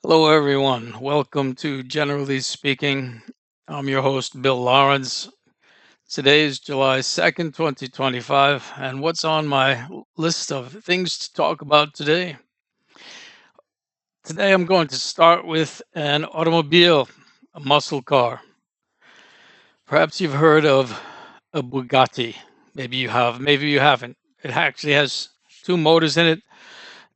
Hello, everyone. Welcome to Generally Speaking. I'm your host, Bill Lawrence. Today is July 2nd, 2025, and what's on my list of things to talk about today? Today, I'm going to start with an automobile, a muscle car. Perhaps you've heard of a Bugatti. Maybe you have, maybe you haven't. It actually has two motors in it.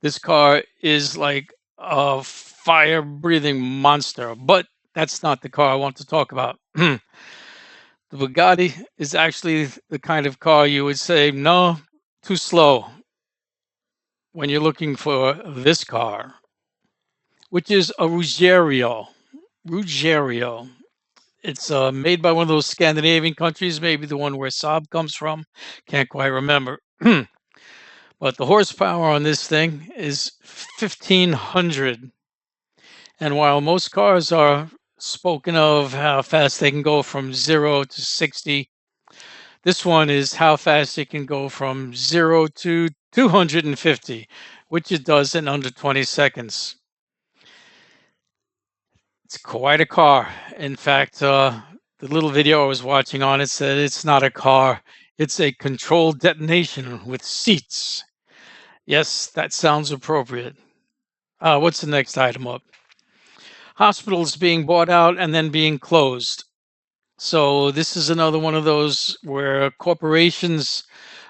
This car is like a fire breathing monster, but that's not the car I want to talk about. The Bugatti is actually the kind of car you would say, no, too slow when you're looking for this car, which is a Ruggiero. Ruggiero. It's made by one of those Scandinavian countries, maybe the one where Saab comes from. Can't quite remember. But the horsepower on this thing is 1,500. And while most cars are spoken of how fast they can go from 0 to 60, this one is how fast it can go from 0 to 250, which it does in under 20 seconds. It's quite a car. In fact, the little video I was watching on it said it's not a car, it's a controlled detonation with seats. Yes, that sounds appropriate. What's the next item up? Hospitals being bought out and then being closed. So this is another one of those where corporations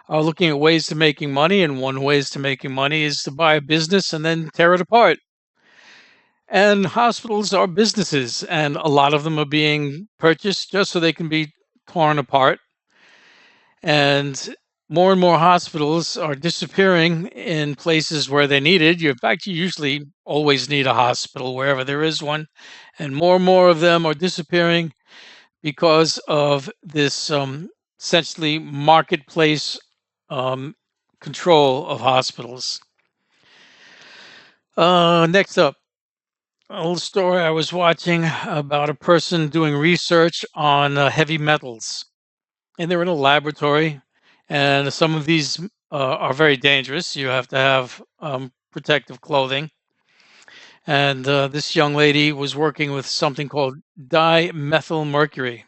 are looking at ways to making money, and one ways to making money is to buy a business and then tear it apart. And hospitals are businesses, and a lot of them are being purchased just so they can be torn apart. And more hospitals are disappearing in places where they're needed. In fact, you usually always need a hospital wherever there is one, and more of them are disappearing because of this essentially marketplace control of hospitals. Next up, a little story I was watching about a person doing research on heavy metals. And they're in a laboratory, and some of these are very dangerous. You have to have protective clothing. And this young lady was working with something called dimethylmercury.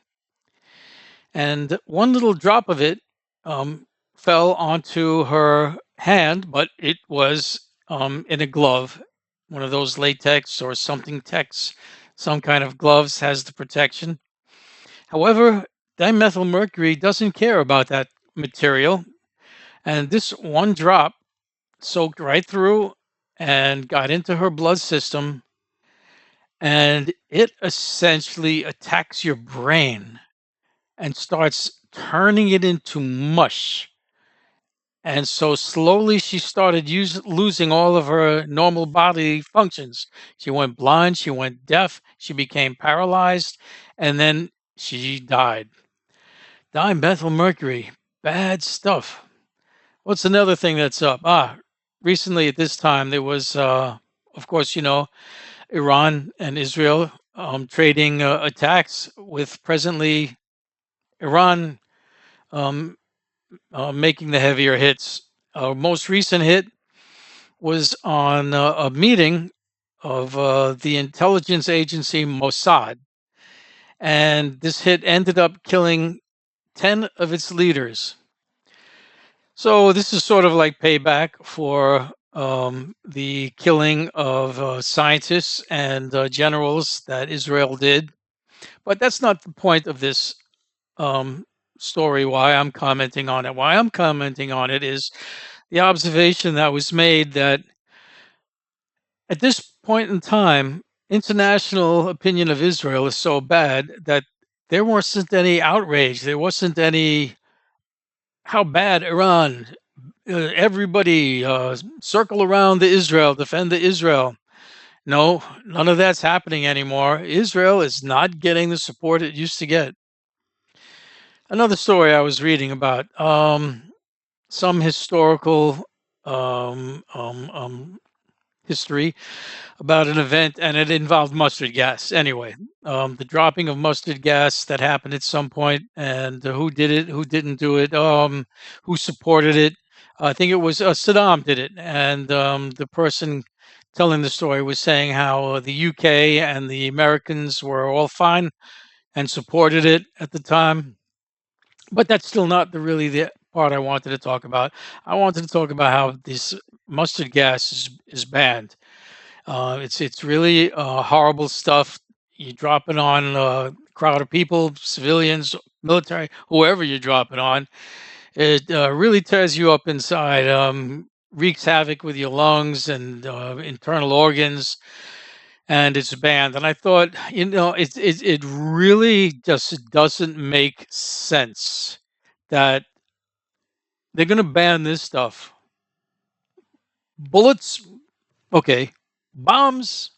And one little drop of it fell onto her hand, but it was in a glove, one of those latex or something tex, some kind of gloves has the protection. However, dimethylmercury doesn't care about that material, and this one drop soaked right through and got into her blood system, and it essentially attacks your brain and starts turning it into mush. And so slowly she started losing all of her normal bodily functions. She went blind, she went deaf, she became paralyzed, and then she died. Dimethylmercury, bad stuff. What's another thing that's up? Recently at this time, there was, of course, Iran and Israel trading attacks, with presently Iran um, making the heavier hits. Our most recent hit was on a meeting of the intelligence agency Mossad. And this hit ended up killing 10 of its leaders. So this is sort of like payback for the killing of scientists and generals that Israel did. But that's not the point of this story, why I'm commenting on it. Why I'm commenting on it is the observation that was made that at this point in time, international opinion of Israel is so bad that there wasn't any outrage. There wasn't any, how bad Iran, everybody circle around the Israel, defend the Israel. No, none of that's happening anymore. Israel is not getting the support it used to get. Another story I was reading about some historical history about an event, and it involved mustard gas. Anyway, the dropping of mustard gas that happened at some point, and who did it, who didn't do it, who supported it. I think it was Saddam did it, and the person telling the story was saying how the UK and the Americans were all fine and supported it at the time. But that's still not the part I wanted to talk about. I wanted to talk about how this mustard gas is banned. It's really horrible stuff. You drop it on a crowd of people, civilians, military, whoever you drop it on. It really tears you up inside. Wreaks havoc with your lungs and internal organs, and it's banned. And I thought, it really just doesn't make sense that they're going to ban this stuff. Bullets, okay. Bombs,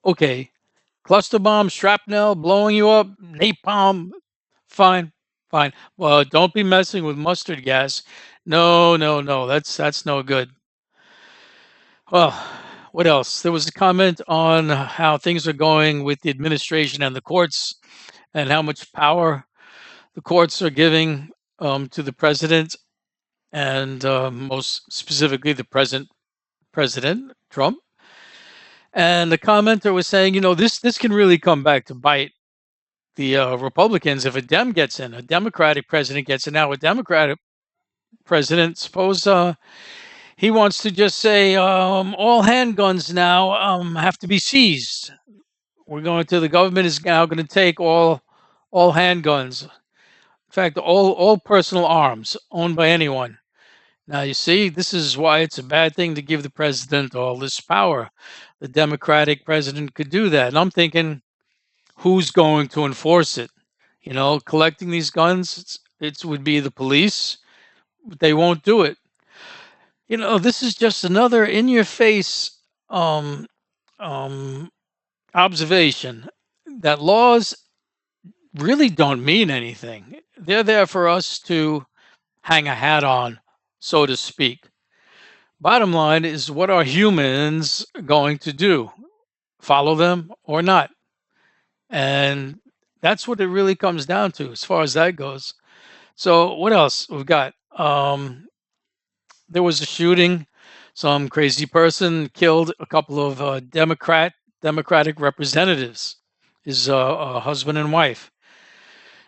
okay. Cluster bombs, shrapnel, blowing you up, napalm, fine, fine. Well, don't be messing with mustard gas. No, no, no. That's no good. Well, what else? There was a comment on how things are going with the administration and the courts, and how much power the courts are giving to the president, and most specifically the present president Trump. And the commenter was saying, this can really come back to bite the Republicans if a Democratic president gets in. Now, a Democratic president, suppose he wants to just say all handguns now have to be seized. The government is now going to take all handguns. In fact, all personal arms owned by anyone. Now, you see, this is why it's a bad thing to give the president all this power. The Democratic president could do that. And I'm thinking, who's going to enforce it? Collecting these guns, it would be the police, but they won't do it. This is just another in your face observation that laws really don't mean anything. They're there for us to hang a hat on, so to speak. Bottom line is, what are humans going to do? Follow them or not? And that's what it really comes down to as far as that goes. So what else we've got? There was a shooting. Some crazy person killed a couple of Democratic representatives, his husband and wife.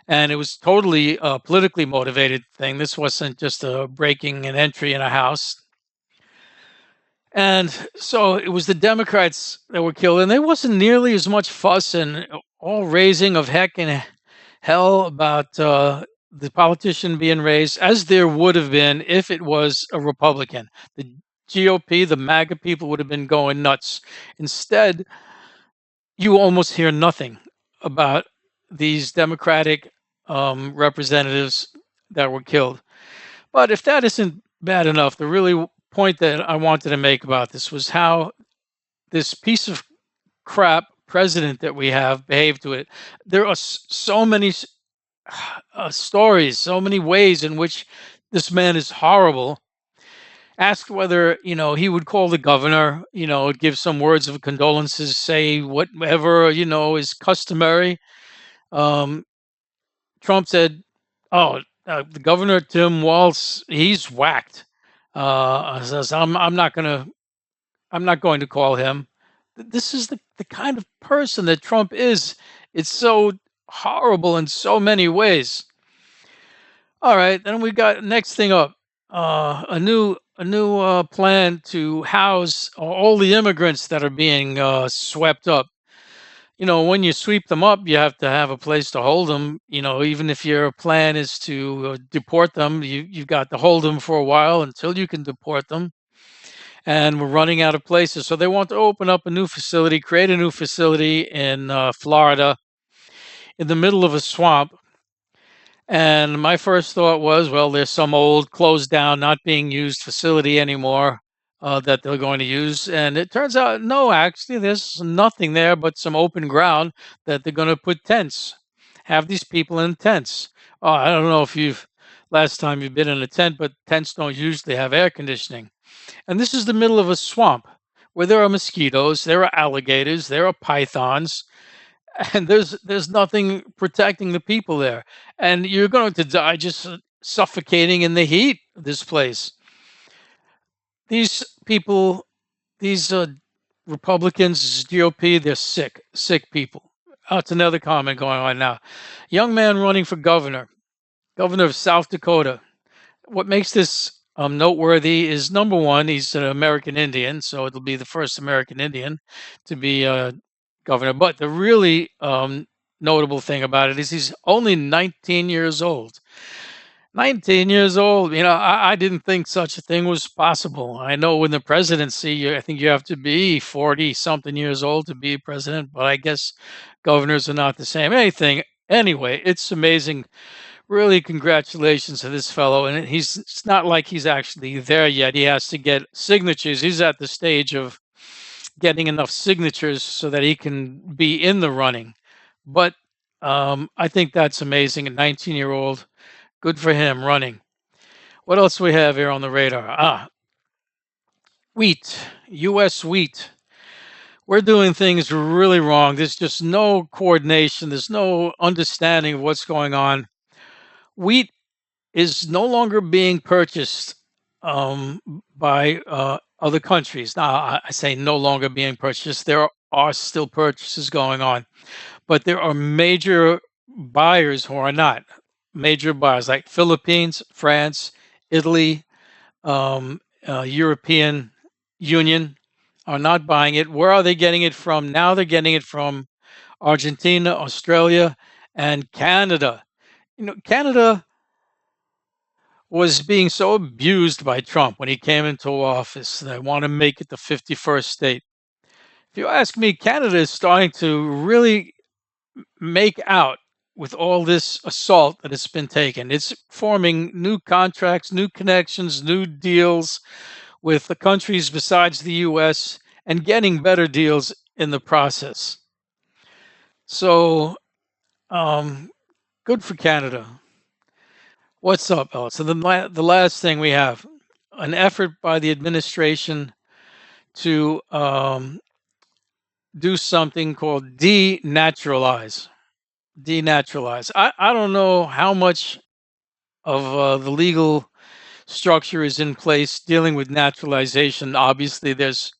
And it was totally a politically motivated thing. This wasn't just a breaking and entry in a house. And so it was the Democrats that were killed, and there wasn't nearly as much fuss and all raising of heck and hell about the politician being raised as there would have been if it was a Republican. The GOP, the MAGA people, would have been going nuts. Instead, you almost hear nothing about these Democratic representatives that were killed. But if that isn't bad enough, the really point that I wanted to make about this was how this piece of crap president that we have behaved to it. There are so many stories, so many ways in which this man is horrible. Asked whether he would call the governor, give some words of condolences, say whatever is customary. Trump said, "Oh, the governor Tim Walz, he's whacked." Says, I'm not going to call him. This is the kind of person that Trump is. It's so horrible in so many ways. All right, then we got next thing up, a new plan to house all the immigrants that are being swept up. When you sweep them up, you have to have a place to hold them. Even if your plan is to deport them, you've got to hold them for a while until you can deport them. And we're running out of places. So they want to open up a new facility, create a new facility in Florida in the middle of a swamp. And my first thought was, well, there's some old closed down, not being used facility anymore that they're going to use. And it turns out, no, actually, there's nothing there but some open ground that they're going to put tents, have these people in tents. Oh, I don't know if last time you've been in a tent, but tents don't usually have air conditioning. And this is the middle of a swamp where there are mosquitoes, there are alligators, there are pythons, and there's nothing protecting the people there. And you're going to die just suffocating in the heat of this place. These people, these Republicans, GOP, they're sick people. That's another comment going on now. Young man running for governor of South Dakota. What makes this noteworthy is number one, he's an American Indian, so it'll be the first American Indian to be governor. But the really notable thing about it is he's only 19 years old. 19 years old. I didn't think such a thing was possible. I know in the presidency, I think you have to be 40 something years old to be president, but I guess governors are not the same. Anyway, it's amazing. Really, congratulations to this fellow. And it's not like he's actually there yet. He has to get signatures. He's at the stage of getting enough signatures so that he can be in the running. But I think that's amazing. A 19-year-old, good for him running. What else we have here on the radar? Wheat, U.S. wheat. We're doing things really wrong. There's just no coordination. There's no understanding of what's going on. Wheat is no longer being purchased by other countries. Now, I say no longer being purchased. There are still purchases going on, but there are major buyers who are not. Major buyers like Philippines, France, Italy, European Union are not buying it. Where are they getting it from? Now they're getting it from Argentina, Australia, and Canada. Canada was being so abused by Trump when he came into office. They want to make it the 51st state. If you ask me, Canada is starting to really make out with all this assault that has been taken. It's forming new contracts, new connections, new deals with the countries besides the US and getting better deals in the process. So, good for Canada. What's up, Alex? So the last thing we have, an effort by the administration to do something called denaturalize. Denaturalize. I don't know how much of the legal structure is in place dealing with naturalization. Obviously, there's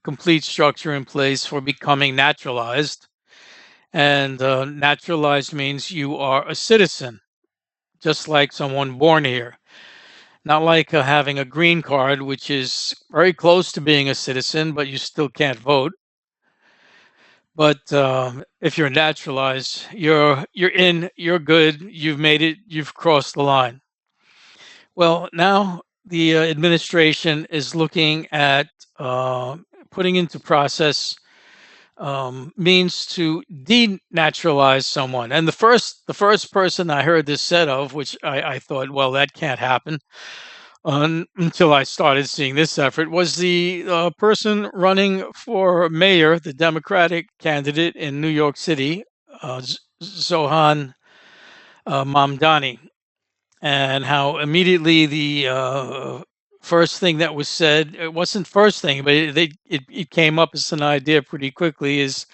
complete structure in place for becoming naturalized. And naturalized means you are a citizen, just like someone born here. Not like having a green card, which is very close to being a citizen, but you still can't vote. But if you're naturalized, you're in, you're good, you've made it, you've crossed the line. Well, now the administration is looking at putting into process means to denaturalize someone. And the first person I heard this said of, which I thought, well, that can't happen until I started seeing this effort, was the person running for mayor, the Democratic candidate in New York City, Zohan Mamdani, and how immediately the first thing that was said, it wasn't first thing, but it came up as an idea pretty quickly, is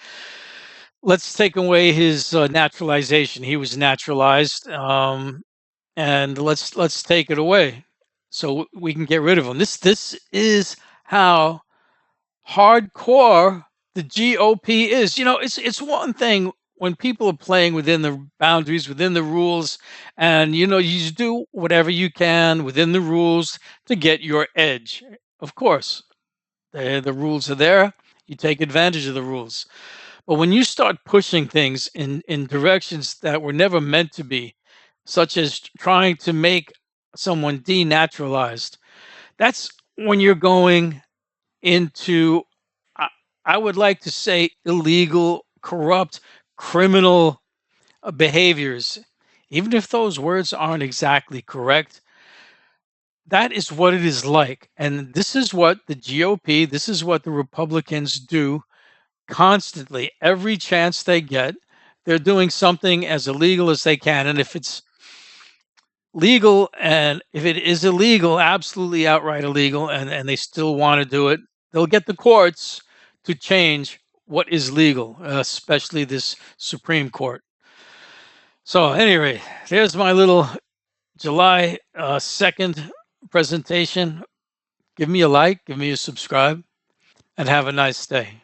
let's take away his naturalization. He was naturalized, and let's take it away so we can get rid of him. This is how hardcore the GOP is. It's one thing when people are playing within the boundaries, within the rules, and you do whatever you can within the rules to get your edge. Of course, the rules are there. You take advantage of the rules. But when you start pushing things in directions that were never meant to be, such as trying to make someone denaturalized, that's when you're going into, I would like to say, illegal, corrupt, criminal behaviors. Even if those words aren't exactly correct, that is what it is like. And this is what the GOP, this is what the Republicans do constantly. Every chance they get, they're doing something as illegal as they can. And if it's legal, and if it is illegal, absolutely outright illegal, and they still want to do it, they'll get the courts to change what is legal, especially this Supreme Court. So anyway, there's my little July 2nd presentation. Give me a like, give me a subscribe. and have a nice day.